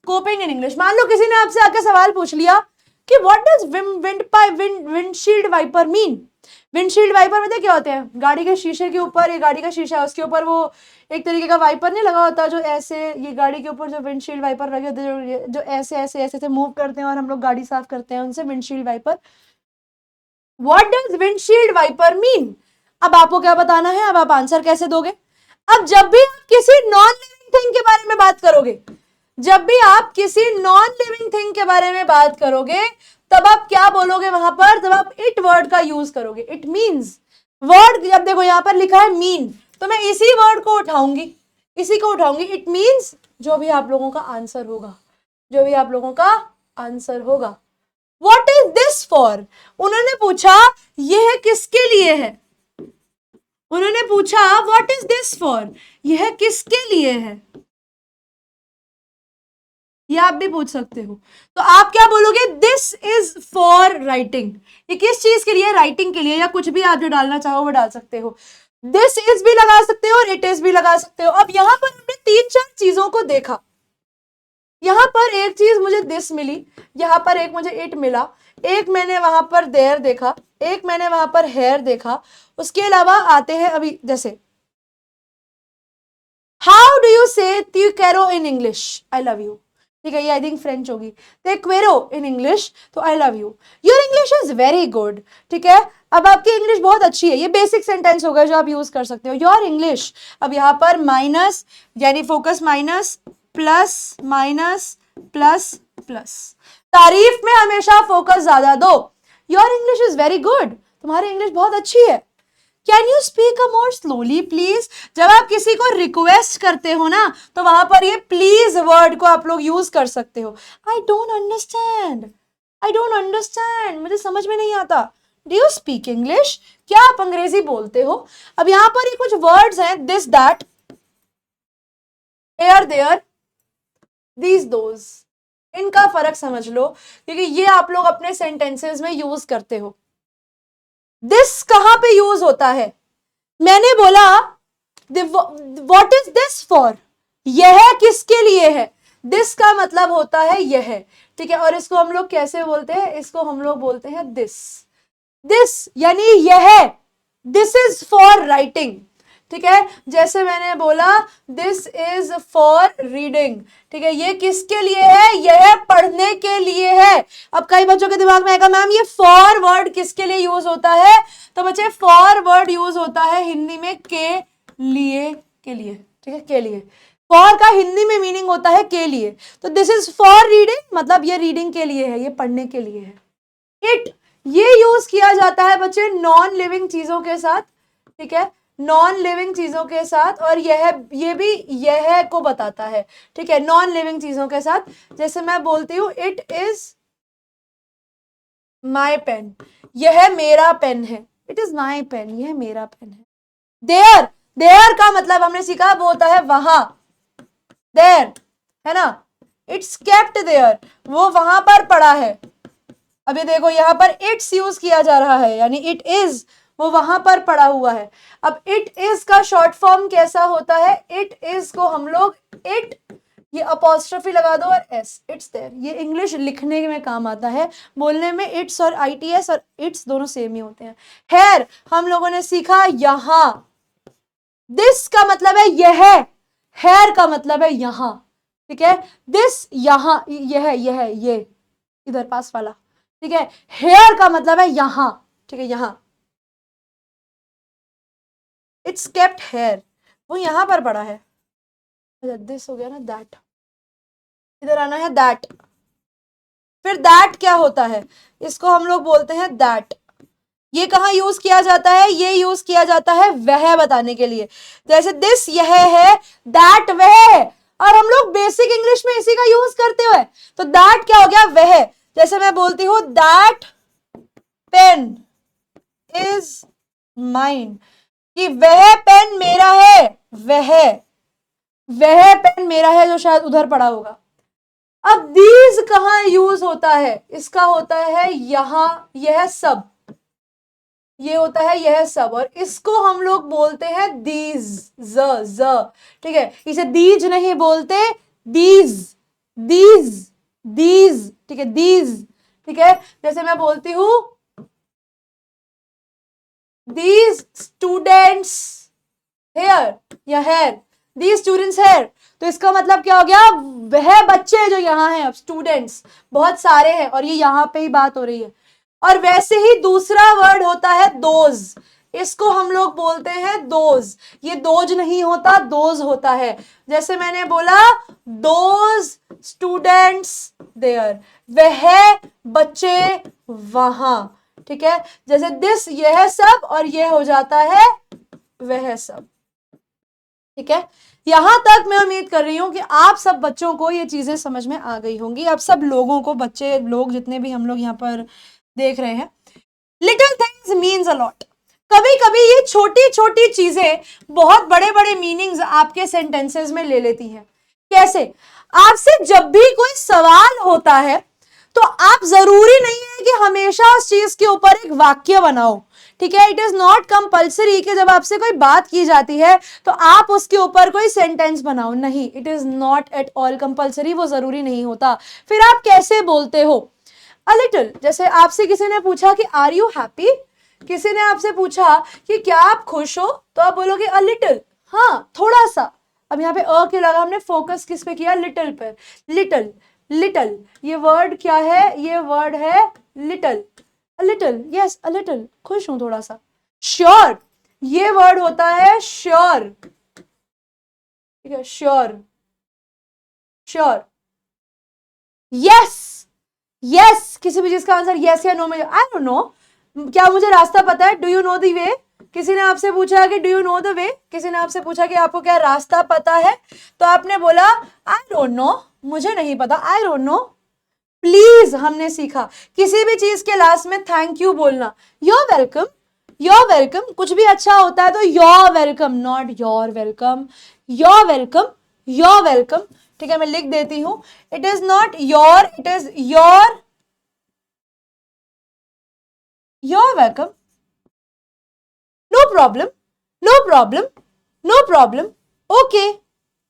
कोपिंग इन इंग्लिश। मान लो किसी ने आपसे आके सवाल पूछ लिया कि what does windshield wiper mean, windshield wiper मतलब क्या होते हैं, गाड़ी के शीशे के ऊपर, ये गाड़ी का शीशा है उसके ऊपर वो एक तरीके का वाइपर नहीं लगा होता, जो ऐसे, ये गाड़ी के ऊपर जो विंडशील्ड वाइपर लगे होते हैं जो ऐसे ऐसे ऐसे ऐसे मूव करते हैं और हम लोग गाड़ी साफ करते हैं उनसे, windshield wiper. What does windshield wiper mean, अब आपको क्या बताना है, अब आप आंसर कैसे दोगे। अब जब भी आप किसी नॉन लिविंग थिंग के बारे में बात करोगे, जब भी आप किसी नॉन लिविंग थिंग के बारे में बात करोगे तब आप क्या बोलोगे वहां पर, तब आप इट वर्ड का यूज करोगे, इट मीन्स, वर्ड जब देखो यहां पर लिखा है मीन, तो मैं इसी वर्ड को उठाऊंगी, इसी को उठाऊंगी, इट मीन्स जो भी आप लोगों का आंसर होगा, जो भी आप लोगों का आंसर होगा। व्हाट इज दिस फॉर, उन्होंने पूछा यह किसके लिए है, उन्होंने पूछा व्हाट इज दिस फॉर, यह किसके लिए है, ये आप भी पूछ सकते हो, तो आप क्या बोलोगे, दिस इज फॉर राइटिंग, ये किस चीज के लिए, राइटिंग के लिए, या कुछ भी आप जो डालना चाहो वो डाल सकते हो, दिस इज भी लगा सकते हो और इट इज भी लगा सकते हो। अब यहां पर हमने तीन चार चीजों को देखा, यहां पर एक चीज मुझे दिस मिली, यहां पर एक मुझे इट मिला, एक मैंने वहां पर देयर देखा, एक मैंने वहां पर हेयर देखा, उसके अलावा आते हैं अभी जैसे हाउ डू यू से ती कैरो in English, I love you, ठीक है, ये आई थिंक फ्रेंच होगी, ते क्वेरो इन इंग्लिश, तो आई love you, your English is very good, ठीक है, अब आपकी इंग्लिश बहुत अच्छी है, ये बेसिक सेंटेंस हो गए जो आप यूज कर सकते हो, योर इंग्लिश, अब यहां पर माइनस यानी focus minus plus minus plus plus, तारीफ में हमेशा फोकस ज्यादा दो, your English is very good, तुम्हारी इंग्लिश बहुत अच्छी है, can you speak a more slowly please, जब आप किसी को रिक्वेस्ट करते हो ना तो वहां पर ये प्लीज वर्ड को आप लोग यूज कर सकते हो, I don't understand, I don't understand, मुझे समझ में नहीं आता, डू यू स्पीक इंग्लिश, क्या आप अंग्रेजी बोलते हो। अब यहां पर ये कुछ वर्ड्स हैं, this that here there these those, इनका फर्क समझ लो क्योंकि ये आप लोग अपने सेंटेंसेस में यूज करते हो। दिस कहां पे यूज होता है, मैंने बोला व्हाट इज दिस फॉर, यह किसके लिए है, दिस का मतलब होता है यह, ठीक है, और इसको हम लोग कैसे बोलते हैं, इसको हम लोग बोलते हैं दिस, दिस यानी यह, दिस इज फॉर राइटिंग, ठीक है, जैसे मैंने बोला दिस इज फॉर रीडिंग, ठीक है, ये किसके लिए है, यह पढ़ने के लिए है। अब कई बच्चों के दिमाग में आएगा मैम ये फॉर वर्ड किसके लिए यूज होता है, तो बच्चे फॉर वर्ड यूज होता है हिंदी में के लिए, के लिए, ठीक है, के लिए। फॉर का हिंदी में मीनिंग होता है के लिए, तो दिस इज फॉर रीडिंग मतलब ये रीडिंग के लिए है, ये पढ़ने के लिए है। इट, ये यूज किया जाता है बच्चे नॉन लिविंग चीजों के साथ, ठीक है, नॉन लिविंग चीजों के साथ, और ये भी यह को बताता है, ठीक है, नॉन लिविंग चीजों के साथ। जैसे मैं बोलती हूं इट इज माई पेन, यह मेरा पेन है, इट इज माई पेन, यह मेरा पेन है। देयर, देयर का मतलब हमने सीखा वो होता है वहां, देयर, है ना, इट्स केप्ट देयर, वो वहां पर पड़ा है। अभी देखो यहाँ पर इट्स यूज किया जा रहा है, यानी इट इज, वो वहां पर पड़ा हुआ है। अब इट इज का शॉर्ट फॉर्म कैसा होता है, इट इज को हम लोग इट, ये अपॉस्ट्रोफी लगा दो और एस, इट्स देयर, ये इंग्लिश लिखने में काम आता है, बोलने में इट्स और ITS और इट्स दोनों सेम ही होते हैं। हेयर हम लोगों ने सीखा यहां, दिस का मतलब है यह, हेयर का मतलब है यहां, ठीक है, दिस यहां, यह ये इधर पास वाला, ठीक है, हेयर का मतलब है यहां, ठीक है, यहां, इट्स केप्ट हेयर, वो यहां पर पड़ा है। दिस हो गया ना, दैट, इधर आना है दैट, फिर दैट क्या होता है, इसको हम लोग बोलते हैं दैट। ये कहाँ यूज किया जाता है, ये यूज किया जाता है वह बताने के लिए, जैसे दिस यह है, दैट वह है, और हम लोग बेसिक इंग्लिश में इसी का यूज करते हुए, तो दैट क्या हो गया, वह। जैसे मैं बोलती हूं दैट पेन इज माइन, कि वह पेन मेरा है, वह पेन मेरा है जो शायद उधर पड़ा होगा। अब दीज कहाँ यूज होता है, इसका होता है यहां, यह सब, ये होता है यह सब, और इसको हम लोग बोलते हैं दीज, ज, ठीक है, इसे दीज नहीं बोलते, दीज, दीज, दीज, ठीक है, दीज, ठीक है। जैसे मैं बोलती हूं दीज स्टूडेंट्स हेयर, या हेयर, दीज स्टूडेंट्स हेयर, तो इसका मतलब क्या हो गया, वह बच्चे जो यहाँ हैं, अब स्टूडेंट्स बहुत सारे हैं और ये यहाँ पे ही बात हो रही है। और वैसे ही दूसरा वर्ड होता है दोज, इसको हम लोग बोलते हैं दोज, ये दोज नहीं होता, दोज होता है। जैसे मैंने बोला दोज स्टूडेंट्स देयर, वह बच्चे वहां, ठीक है, जैसे दिस यह सब, और यह हो जाता है वह सब, ठीक है। यहां तक मैं उम्मीद कर रही हूं कि आप सब बच्चों को ये चीजें समझ में आ गई होंगी, आप सब लोगों को, बच्चे लोग जितने भी हम लोग यहाँ पर देख रहे हैं। Little things means a lot, कभी कभी ये छोटी छोटी चीजें बहुत बड़े बड़े मीनिंग्स आपके सेंटेंसेस में ले लेती हैं। कैसे, आपसे जब भी कोई सवाल होता है तो आप जरूरी नहीं है कि हमेशा उस चीज के ऊपर एक वाक्य बनाओ, ठीक है, इट इज नॉट कंपल्सरी कि जब आपसे कोई बात की जाती है तो आप उसके ऊपर कोई सेंटेंस बनाओ, नहीं, it is not at all compulsory, वो जरूरी नहीं होता। फिर आप कैसे बोलते हो, अ लिटिल, जैसे आपसे किसी ने पूछा कि आर यू हैप्पी, किसी ने आपसे पूछा कि क्या आप खुश हो, तो आप बोलोगे अ लिटिल, हाँ थोड़ा सा। अब यहाँ पे अ के लगा हमने फोकस किस पे किया, लिटिल पर, लिटिल, लिटिल, ये वर्ड क्या है, ये वर्ड है little, a little, yes a little, खुश हूं थोड़ा सा। श्योर, ये वर्ड होता है श्योर, ठीक है, श्योर, श्योर। यस, यस, किसी भी चीज का आंसर यस या नो में, आई डोंट नो, क्या मुझे रास्ता पता है, do you know the way, किसी ने आपसे पूछा कि do you know the way, किसी ने आपसे पूछा कि आपको क्या रास्ता पता है, तो आपने बोला आई डोंट नो, मुझे नहीं पता, आई डोंट नो। प्लीज हमने सीखा किसी भी चीज के लास्ट में थैंक यू बोलना, योर वेलकम, योर वेलकम, कुछ भी अच्छा होता है तो you're welcome, not your welcome, you're welcome, you're welcome, ठीक है, मैं लिख देती हूं, it is not your, it is you're, you're welcome, no problem, no problem, no problem, okay.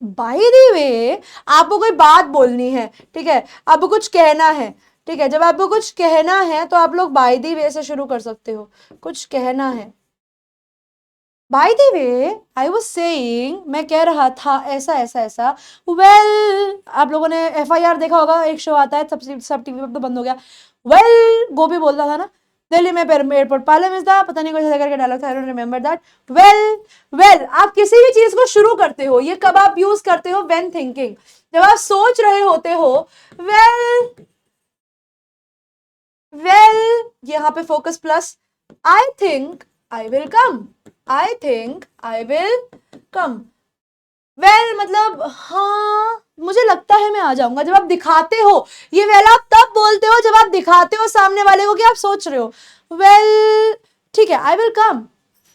By the way, आपको कोई बात बोलनी है, ठीक है, आपको कुछ कहना है, ठीक है, जब आपको कुछ कहना है तो आप लोग बाय द वे से शुरू कर सकते हो, कुछ कहना है, bye the way I was saying, मैं कह रहा था ऐसा ऐसा ऐसा। वेल आप लोगों ने FIR देखा होगा, एक शो आता है, सब टीवी पर तो बंद हो गया। वेल गोभी बोलता था ना, दिल्ली में एयरपोर्ट पाले मिलता, पता नहीं कुछ ऐसा करके डायलॉग था, I don't remember that. Well well आप किसी भी चीज को शुरू करते हो, ये कब आप यूज करते हो? व्हेन थिंकिंग, जब आप सोच रहे होते हो। वेल वेल यहाँ पे focus plus, I think I will come, I think I will come. Well मतलब हाँ मुझे लगता है मैं आ जाऊंगा। जब आप दिखाते हो, ये वेल आप तब बोलते हो जब आप दिखाते हो सामने वाले को कि आप सोच रहे हो। वेल ठीक है, I will come,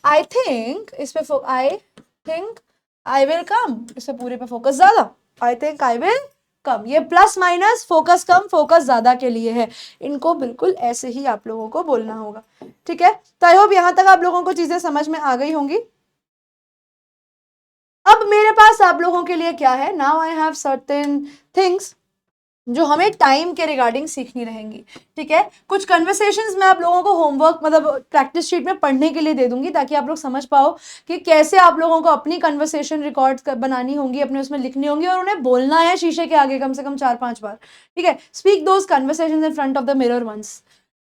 I think इस पे I think I will come, इस पे पूरे पे फोकस ज्यादा, I think I will come. ये प्लस माइनस फोकस कम फोकस ज्यादा के लिए है, इनको बिल्कुल ऐसे ही आप लोगों को बोलना होगा। ठीक है, तो आई होप यहां तक आप लोगों को चीजें समझ में आ गई होंगी। अब मेरे पास आप लोगों के लिए क्या है, now I have certain things जो हमें टाइम के रिगार्डिंग सीखनी रहेंगी। ठीक है, कुछ कन्वर्सेशंस मैं आप लोगों को होमवर्क मतलब प्रैक्टिस शीट में पढ़ने के लिए दे दूंगी, ताकि आप लोग समझ पाओ कि कैसे आप लोगों को अपनी कन्वर्सेशन रिकॉर्ड बनानी होंगी, अपने उसमें लिखनी होंगी, और उन्हें बोलना है शीशे के आगे कम से कम 4-5 बार। ठीक है, speak those conversations in front of the mirror once.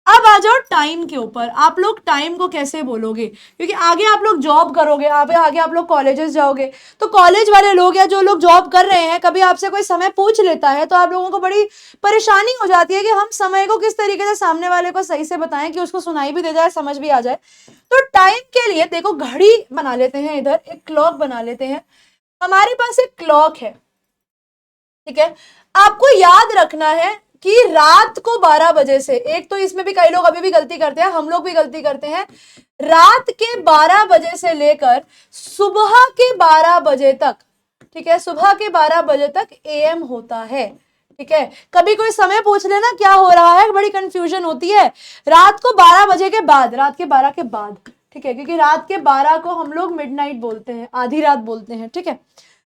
अब आ जाओ टाइम के ऊपर, आप लोग टाइम को कैसे बोलोगे, क्योंकि आगे आप लोग जॉब करोगे, आगे आप लोग कॉलेजेस जाओगे, तो कॉलेज वाले लोग या जो लोग जॉब कर रहे हैं, कभी आपसे कोई समय पूछ लेता है तो आप लोगों को बड़ी परेशानी हो जाती है कि हम समय को किस तरीके से सामने वाले को सही से बताएं कि उसको सुनाई भी दे जाए, समझ भी आ जाए। तो टाइम के लिए देखो, घड़ी बना लेते हैं, इधर एक क्लॉक बना लेते हैं। हमारे पास एक क्लॉक है, ठीक है, आपको याद रखना है कि रात को 12 बजे से, एक तो इसमें भी कई लोग अभी भी गलती करते हैं, हम लोग भी गलती करते हैं, रात के 12 बजे से लेकर सुबह के 12 बजे तक, ठीक है, सुबह के 12 बजे तक AM होता है। ठीक है, कभी कोई समय पूछ लेना क्या हो रहा है, बड़ी कंफ्यूजन होती है। रात को 12 बजे के बाद, रात के 12 के बाद, ठीक है, क्योंकि रात के 12 को हम लोग मिडनाइट बोलते हैं, आधी रात बोलते हैं। ठीक है,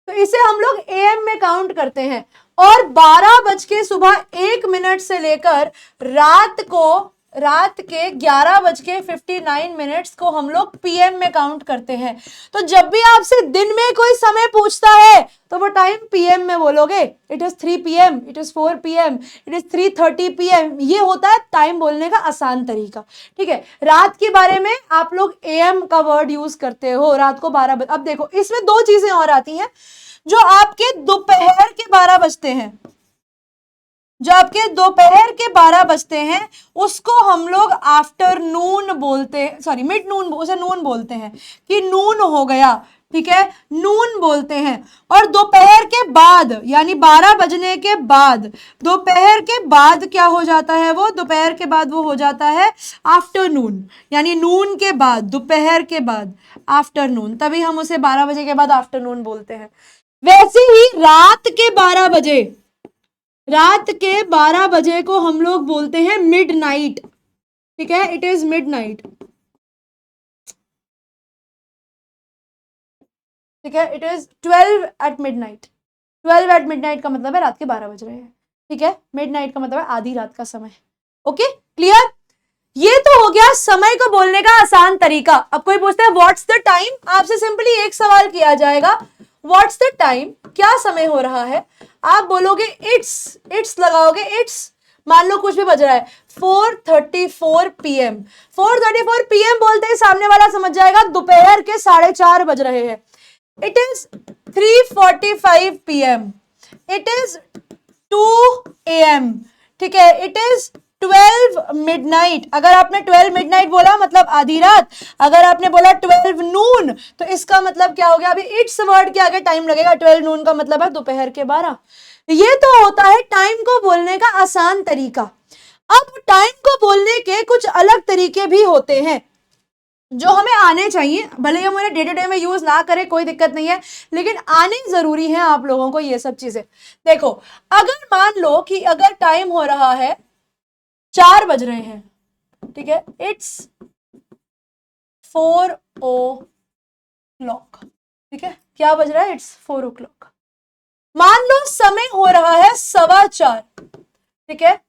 तो इसे हम लोग AM में काउंट करते हैं, और 12 बज के सुबह 1 मिनट से लेकर रात के 11 बज के 59 मिनट्स को हम लोग PM में काउंट करते हैं। तो जब भी आपसे दिन में कोई समय पूछता है तो वो टाइम PM में बोलोगे, it is 3 PM, it is 4 PM, it is 3:30 PM। ये होता है टाइम बोलने का आसान तरीका। ठीक है, रात के बारे में आप लोग AM का वर्ड यूज करते हो, रात को 12 बजे। अब देखो इसमें दो चीजें और आती हैं, जो आपके दोपहर के 12 बजते हैं, जो आपके दोपहर के 12 बजते हैं, उसको हम लोग आफ्टरनून बोलते हैं, सॉरी मिड नून, उसे नून बोलते हैं कि नून हो गया। ठीक है, नून बोलते हैं। और दोपहर के बाद यानी 12 बजने के बाद, दोपहर के बाद क्या हो जाता है, वो दोपहर के बाद वो हो जाता है आफ्टरनून, यानी नून के बाद, दोपहर के बाद आफ्टरनून, तभी हम उसे 12 बजे के बाद आफ्टरनून बोलते हैं। वैसे ही रात के 12 बजे को हम लोग बोलते हैं मिडनाइट। ठीक है, इट इज मिडनाइट। ठीक है, it is 12 at midnight. 12 at midnight का मतलब है रात के 12 बज रहे हैं। ठीक है, मिडनाइट का मतलब है आधी रात का समय। Okay, clear? ये तो हो गया समय को बोलने का आसान तरीका। अब कोई पूछता है व्हाट्स द टाइम, आपसे सिंपली एक सवाल किया जाएगा, व्हाट्स द टाइम, क्या समय हो रहा है? आप बोलोगे इट्स लगाओगे, इट्स मान लो कुछ भी बज रहा है, 4:34 PM। 4:34 PM बोलते ही सामने वाला समझ जाएगा दोपहर के 4:30 बज रहे हैं। It is 3:45 PM, it is 2 AM। ठीक है, इट इज 12 मिडनाइट। अगर आपने 12 मिडनाइट बोला मतलब आधी रात, अगर आपने बोला 12 नून तो इसका मतलब क्या हो गया, अभी इट्स वर्ड के आगे टाइम लगेगा, 12 नून का मतलब है दोपहर के 12। ये तो होता है टाइम को बोलने का आसान तरीका। अब टाइम को बोलने के कुछ अलग तरीके भी होते हैं जो हमें आने चाहिए, भले हम उन्हें डे टू डे में यूज ना करें कोई दिक्कत नहीं है, लेकिन आनी जरूरी है आप लोगों को ये सब चीजें। देखो, अगर मान लो कि अगर टाइम हो रहा है 4 बज रहे हैं, ठीक है, इट्स 4 o'clock। ठीक है, क्या बज रहा है, इट्स 4 o'clock। मान लो समय हो रहा है 4:15। ठीक है,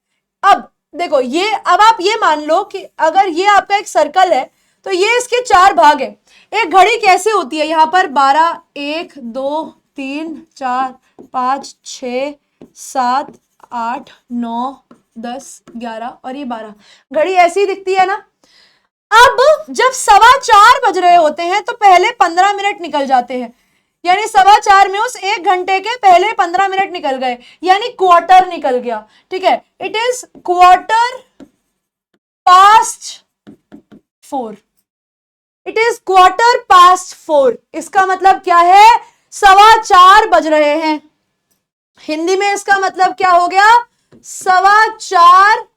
अब देखो ये, अब आप ये मान लो कि अगर ये आपका एक सर्कल है तो ये इसके 4 भाग है, एक घड़ी कैसे होती है, यहाँ पर 12, 1, 2, 3, 4, 5, 6, 7, 8, 9, 10, 11 और ये 12, घड़ी ऐसी दिखती है ना। अब जब 4:15 बज रहे होते हैं तो पहले 15 मिनट निकल जाते हैं, यानी 4:15 में उस 1 घंटे के पहले 15 मिनट निकल गए, यानी क्वार्टर निकल गया। ठीक है, इट इज 4:15। It is 4:15। इसका मतलब क्या है, 4:15 बज रहे हैं। हिंदी में इसका मतलब क्या हो गया, 4:15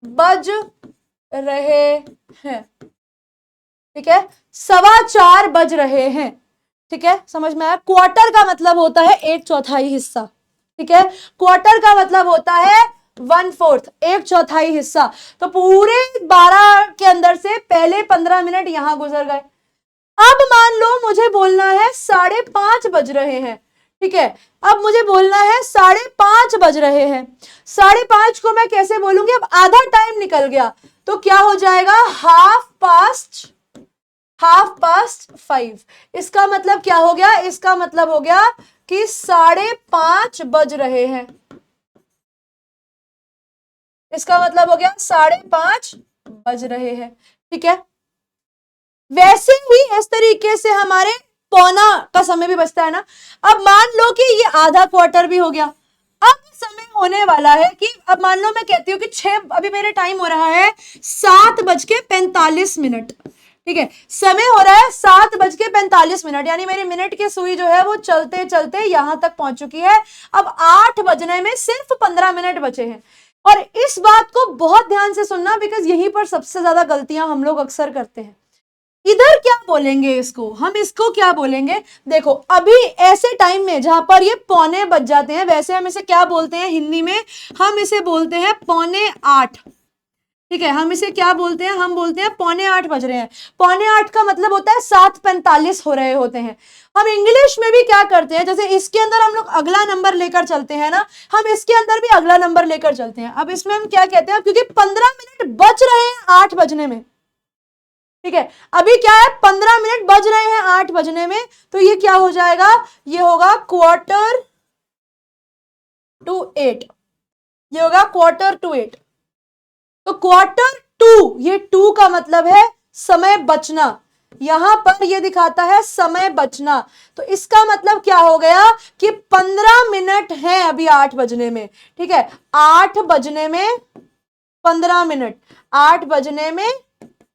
बज रहे हैं। ठीक है, 4:15 बज रहे हैं। ठीक है, समझ में आया। क्वार्टर का मतलब होता है 1/4 हिस्सा। ठीक है, क्वार्टर का मतलब होता है 1/4, 1/4 हिस्सा। तो पूरे 12 के अंदर से पहले 15 मिनट यहां गुजर गए। अब मान लो मुझे बोलना है 5:30 बज रहे हैं। ठीक है, अब मुझे बोलना है 5:30 बज रहे हैं। 5:30 को मैं कैसे बोलूंगी, अब आधा टाइम निकल गया तो क्या हो जाएगा, 5:30। इसका मतलब क्या हो गया, इसका मतलब हो गया कि 5:30 बज रहे हैं। इसका मतलब हो गया 5:30 बज रहे हैं। ठीक है, वैसे ही इस तरीके से हमारे पौना का समय भी बचता है ना। अब मान लो कि ये आधा क्वार्टर भी हो गया। अब समय होने वाला है कि अब मान लो मैं कहती हूँ कि 6, अभी मेरे टाइम हो रहा है 7:45। ठीक है, समय हो रहा है 7:45, यानी मेरी मिनट की सुई जो है वो चलते चलते यहां तक पहुंच चुकी है। अब 8 बजने में सिर्फ 15 मिनट बचे हैं। और इस बात को बहुत ध्यान से सुनना, बिकॉज यहीं पर सबसे ज्यादा गलतियां हम लोग अक्सर करते हैं। इधर क्या बोलेंगे, इसको हम इसको क्या बोलेंगे, देखो अभी ऐसे टाइम में जहां पर ये पौने बज जाते हैं, वैसे हम इसे क्या बोलते हैं हिंदी में, हम इसे बोलते हैं 7:45। ठीक है, हम इसे क्या बोलते हैं, हम बोलते हैं 7:45 बज रहे हैं। 7:45 का मतलब होता है 7:45 हो रहे होते हैं। हम इंग्लिश में भी क्या करते हैं, जैसे इसके अंदर हम लोग अगला नंबर लेकर चलते हैं ना, हम इसके अंदर भी अगला नंबर लेकर चलते हैं। अब इसमें हम क्या कहते हैं, क्योंकि 15 मिनट बच रहे हैं 8 बजने में। ठीक है, अभी क्या है, 15 मिनट बज रहे हैं 8 बजने में, तो ये क्या हो जाएगा, ये होगा 7:45। ये होगा 7:45। तो 7:45, ये 2 का मतलब है समय बचना। यहां पर ये दिखाता है समय बचना। तो इसका मतलब क्या हो गया कि 15 मिनट है अभी 8 बजने में। ठीक है, 8 बजने में 15 मिनट, 8 बजने में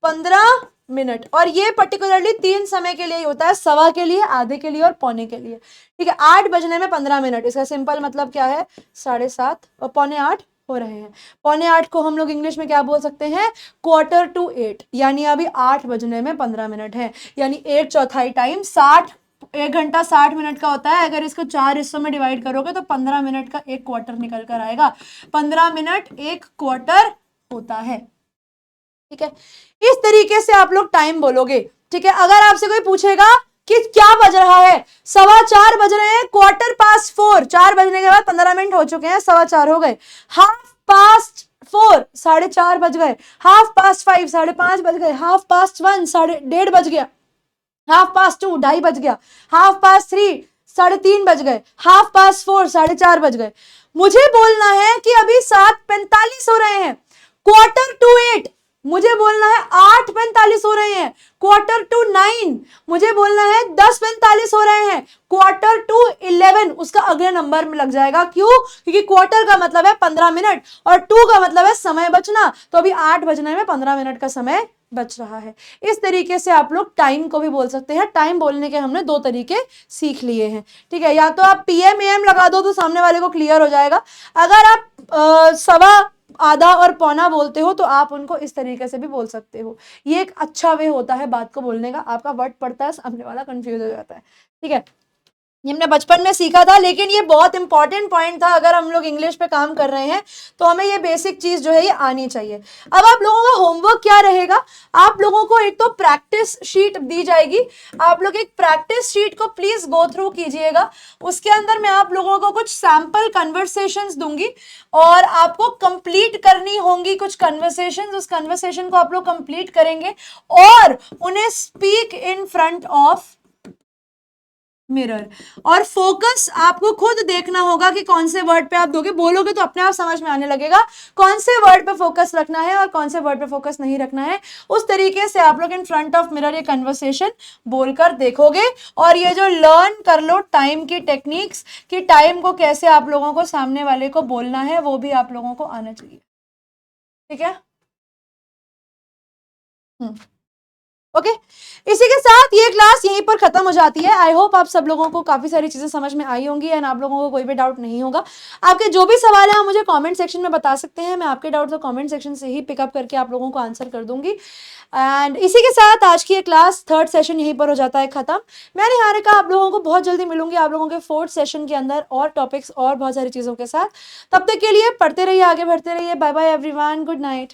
15 मिनट। और ये पर्टिकुलरली 3 समय के लिए ही होता है, सवा के लिए, आधे के लिए और पौने के लिए। ठीक है, 8 बजने में 15 मिनट, इसका सिंपल मतलब क्या है, 7:30 और 7:45 हो रहे हैं। 7:45 को हम लोग इंग्लिश में क्या बोल सकते हैं, 7:45, यानी अभी 8 बजने में 15 मिनट है। यानी 1/4 टाइम 60, 1 घंटा 60 मिनट का होता है। अगर इसको 4 हिस्सों में डिवाइड करोगे तो 15 मिनट का 1 क्वार्टर निकल कर आएगा। 15 मिनट 1 क्वार्टर होता है। ठीक है, इस तरीके से आप लोग टाइम बोलोगे। ठीक है, अगर आपसे कोई पूछेगा कि क्या बज रहा है, 4:15 बज रहे हैं, 4:15, 4 बजने के बाद 15 मिनट हो चुके हैं, 4:15 हो गए। 4:30, 4:30 बज गए। 5:30, 5:30 बज गए। 1:30, 1:30 बज गया। 2:30, 2:30 बज गया। 3:30, 3:30 बज गए। 4:30, 4:30 बज गए। मुझे बोलना है कि अभी 7:45 हो रहे हैं, 7:45। मुझे बोलना है 8:45 हो रहे हैं, 8:45। मुझे बोलना है 10:45 हो रहे हैं, 11:45। उसका अगले नंबर में लग जाएगा। क्यों, क्योंकि क्वार्टर का मतलब है 15 मिनट और 2 का मतलब है समय बचना। तो अभी 8 बजने में 15 मिनट का समय बच रहा है। इस तरीके से आप लोग टाइम को भी बोल सकते हैं। टाइम बोलने के हमने 2 तरीके सीख लिए हैं। ठीक है, या तो आप PM AM लगा दो तो सामने वाले को क्लियर हो जाएगा। अगर आप सवा, आधा और पौना बोलते हो तो आप उनको इस तरीके से भी बोल सकते हो। ये एक अच्छा वे होता है बात को बोलने का। आपका वर्ड पढ़ता है, सामने वाला कंफ्यूज हो जाता है। ठीक है, ये हमने बचपन में सीखा था, लेकिन ये बहुत इंपॉर्टेंट पॉइंट था। अगर हम लोग इंग्लिश पे काम कर रहे हैं तो हमें ये बेसिक चीज जो है ये आनी चाहिए। अब आप लोगों का होमवर्क क्या रहेगा, आप लोगों को एक तो प्रैक्टिस शीट दी जाएगी, आप लोग एक प्रैक्टिस शीट को प्लीज गो थ्रू कीजिएगा। उसके अंदर मैं आप लोगों को कुछ सैंपल कन्वर्सेशंस दूंगी और आपको कंप्लीट करनी होंगी कुछ कन्वर्सेशंस। उस कन्वर्सेशन को आप लोग कंप्लीट करेंगे और उन्हें speak in front of mirror. और फोकस आपको खुद देखना होगा कि कौन से वर्ड पे आप दोगे, बोलोगे तो अपने आप समझ में आने लगेगा कौन से वर्ड पे फोकस रखना है और कौन से वर्ड पे फोकस नहीं रखना है। उस तरीके से आप लोग इन फ्रंट ऑफ मिरर ये कन्वर्सेशन बोलकर देखोगे। और ये जो लर्न कर लो टाइम की टेक्निक्स, कि टाइम को कैसे आप लोगों को सामने वाले को बोलना है, वो भी आप लोगों को आना चाहिए। ठीक है, ओके इसी के साथ ये क्लास यहीं पर खत्म हो जाती है। आई होप आप सब लोगों को काफी सारी चीजें समझ में आई होंगी एंड आप लोगों को कोई भी डाउट नहीं होगा। आपके जो भी सवाल है आप मुझे कमेंट सेक्शन में बता सकते हैं, मैं आपके डाउट को कमेंट सेक्शन से ही पिकअप करके आप लोगों को आंसर कर दूंगी। एंड इसी के साथ आज की ये क्लास थर्ड सेशन यहीं पर हो जाता है खत्म। मैं निहारिका आप लोगों को बहुत जल्दी मिलूंगी आप लोगों के फोर्थ सेशन के अंदर और टॉपिक्स और बहुत सारी चीजों के साथ। तब तक के लिए पढ़ते रहिए, आगे बढ़ते रहिए। Bye bye everyone, good night.